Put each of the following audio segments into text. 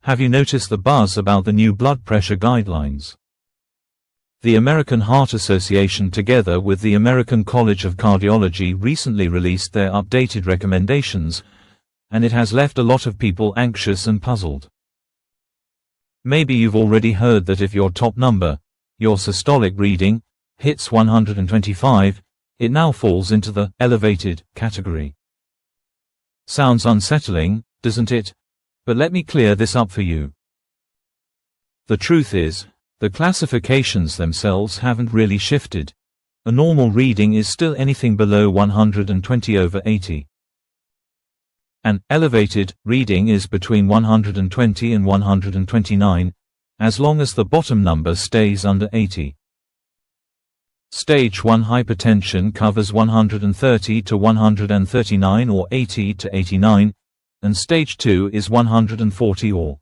Have you noticed the buzz about the new blood pressure guidelines? The American Heart Association together with the American College of Cardiology recently released their updated recommendations, and it has left a lot of people anxious and puzzled. Maybe you've already heard that if your top number, your systolic reading, hits 125, it now falls into the elevated category. Sounds unsettling, doesn't it? But let me clear this up for you. The truth is, the classifications themselves haven't really shifted. A normal reading is still anything below 120/80. An elevated reading is between 120 and 129, as long as the bottom number stays under 80. Stage 1 hypertension covers 130 to 139 or 80 to 89, and stage 2 is 140 or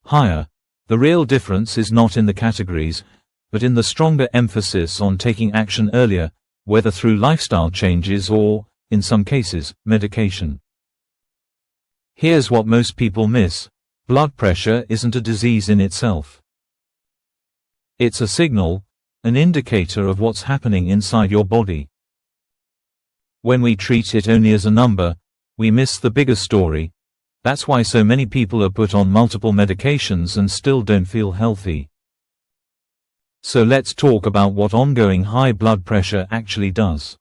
higher. The real difference is not in the categories, but in the stronger emphasis on taking action earlier, whether through lifestyle changes or, in some cases, medication. Here's what most people miss. Blood pressure isn't a disease in itself. It's a signal, an indicator of what's happening inside your body. When we treat it only as a number, we miss the bigger story. That's why so many people are put on multiple medications and still don't feel healthy. So let's talk about what ongoing high blood pressure actually does.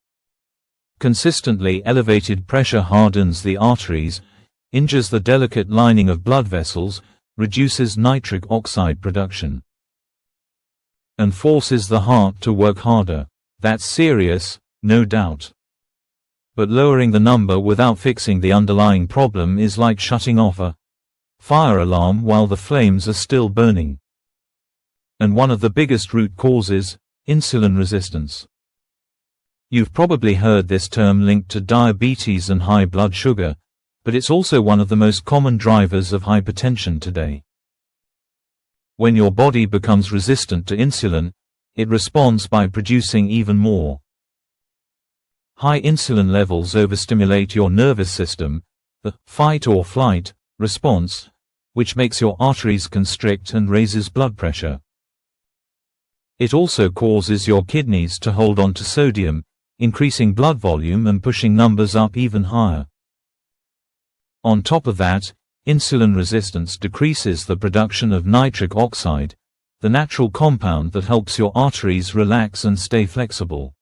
Consistently elevated pressure hardens the arteries, injures the delicate lining of blood vessels, reduces nitric oxide production, and forces the heart to work harder. That's serious, no doubt. But lowering the number without fixing the underlying problem is like shutting off a fire alarm while the flames are still burning. And one of the biggest root causes, insulin resistance. You've probably heard this term linked to diabetes and high blood sugar, but it's also one of the most common drivers of hypertension today. When your body becomes resistant to insulin, it responds by producing even more. High insulin levels overstimulate your nervous system, the fight or flight response, which makes your arteries constrict and raises blood pressure. It also causes your kidneys to hold on to sodium, increasing blood volume and pushing numbers up even higher. On top of that, insulin resistance decreases the production of nitric oxide, the natural compound that helps your arteries relax and stay flexible.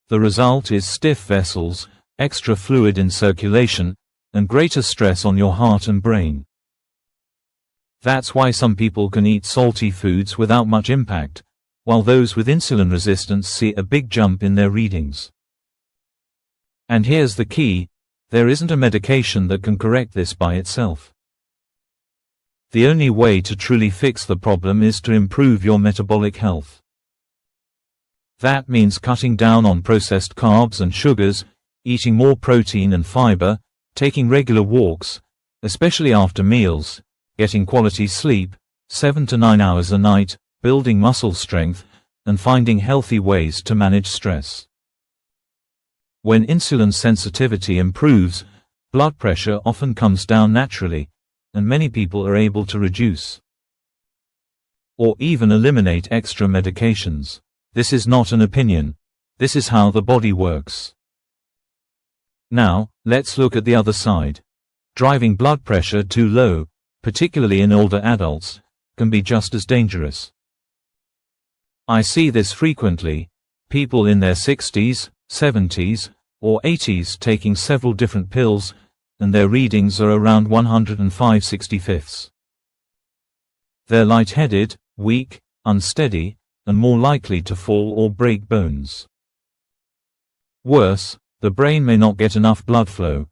The result is stiff vessels, extra fluid in circulation, and greater stress on your heart and brain. That's why some people can eat salty foods without much impact, while those with insulin resistance see a big jump in their readings. And here's the key: there isn't a medication that can correct this by itself. The only way to truly fix the problem is to improve your metabolic health. That means cutting down on processed carbs and sugars, eating more protein and fiber, taking regular walks, especially after meals, getting quality sleep, 7 to 9 hours a night, building muscle strength, and finding healthy ways to manage stress. When insulin sensitivity improves, blood pressure often comes down naturally, and many people are able to reduce or even eliminate extra medications. This is not an opinion. This is how the body works. Now, let's look at the other side. Driving blood pressure too low, particularly in older adults, can be just as dangerous. I see this frequently: people in their 60s, 70s, or 80s taking several different pills, and their readings are around 105/65. They're lightheaded, weak, unsteady, and more likely to fall or break bones. Worse, the brain may not get enough blood flow.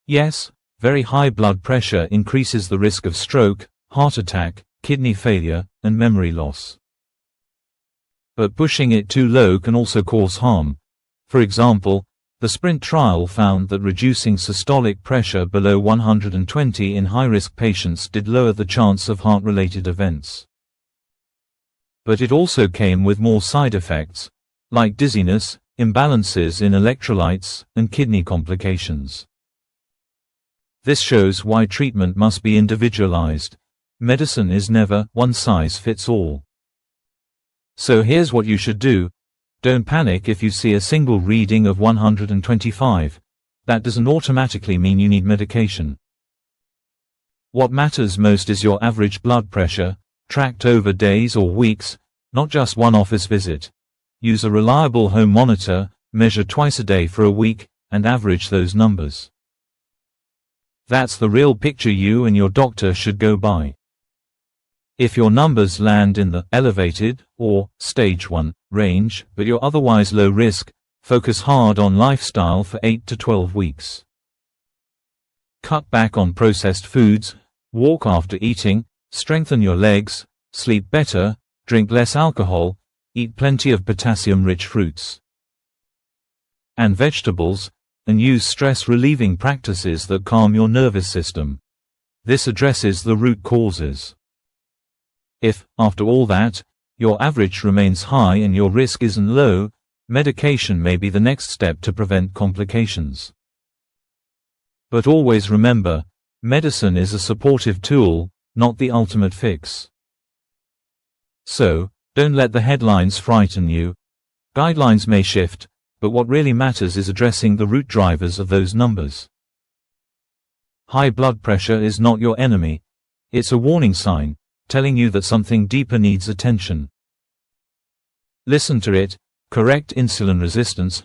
Yes, very high blood pressure increases the risk of stroke, heart attack, kidney failure, and memory loss. But pushing it too low can also cause harm. For example, the SPRINT trial found that reducing systolic pressure below 120 in high-risk patients did lower the chance of heart-related events. But it also came with more side effects, like dizziness, imbalances in electrolytes, and kidney complications. This shows why treatment must be individualized. Medicine is never one size fits all. So here's what you should do. Don't panic if you see a single reading of 125. That doesn't automatically mean you need medication. What matters most is your average blood pressure, tracked over days or weeks, not just one office visit. Use a reliable home monitor, measure twice a day for a week, and average those numbers. That's the real picture you and your doctor should go by. If your numbers land in the elevated or stage 1 range, but you're otherwise low risk, focus hard on lifestyle for 8 to 12 weeks. Cut back on processed foods, walk after eating, strengthen your legs, sleep better, drink less alcohol, eat plenty of potassium-rich fruits and vegetables, and use stress-relieving practices that calm your nervous system. This addresses the root causes. If, after all that, your average remains high and your risk isn't low, medication may be the next step to prevent complications. But always remember, medicine is a supportive tool, not the ultimate fix. So, don't let the headlines frighten you. Guidelines may shift, but what really matters is addressing the root drivers of those numbers. High blood pressure is not your enemy. It's a warning sign, telling you that something deeper needs attention. Listen to it, correct insulin resistance,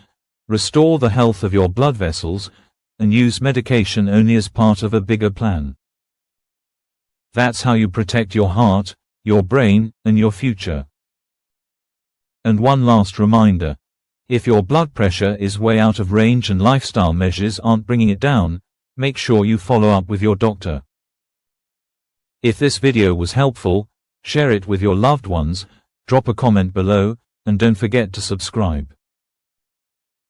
restore the health of your blood vessels, and use medication only as part of a bigger plan. That's how you protect your heart, your brain, and your future. And one last reminder. If your blood pressure is way out of range and lifestyle measures aren't bringing it down, make sure you follow up with your doctor. If this video was helpful, share it with your loved ones, drop a comment below, and don't forget to subscribe.